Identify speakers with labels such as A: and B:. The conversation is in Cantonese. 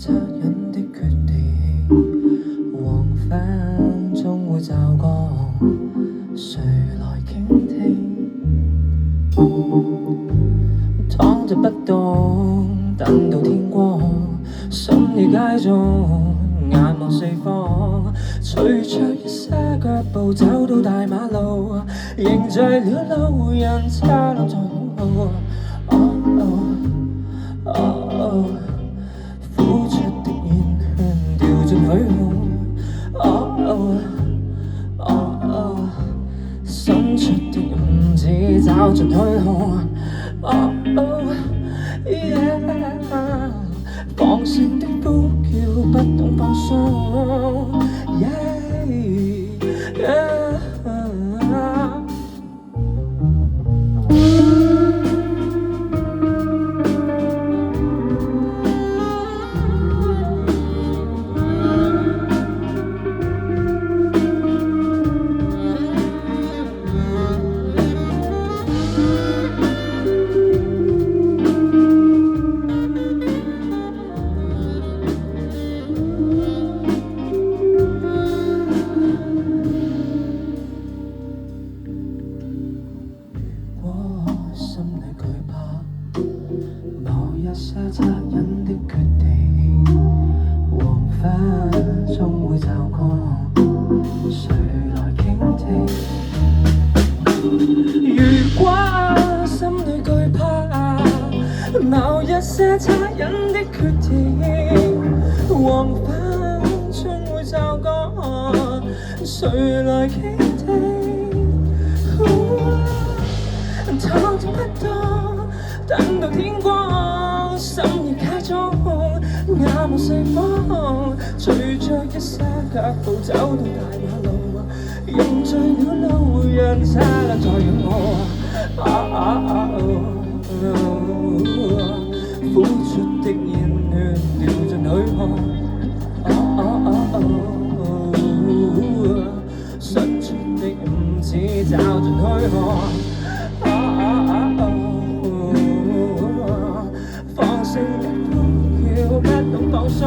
A: 惻隱的決定，黃昏終會驟降，誰來傾聽？躺着不動，等到天光，深夜街中眼望四方，隨着一些腳步走到大馬路，凝聚了路人擦亮在擁抱。呼出的煙圈掉進虛空，伸出的五指找盡虛空，放聲的呼叫不懂放鬆。心裏懼怕某一些惻隱的決定，黃昏終會驟降，誰來傾聽？如果心裏懼怕某一些惻隱的決定，黃昏終會驟降，誰來傾聽？躺着不動，等到天光，深夜街中眼望四方，隨着一些腳步走到大馬路，凝聚了路人擦亮在擁抱。呼出的煙圈掉進虛空，伸出的五指找盡虛空。放聲的呼叫，不懂放鬆。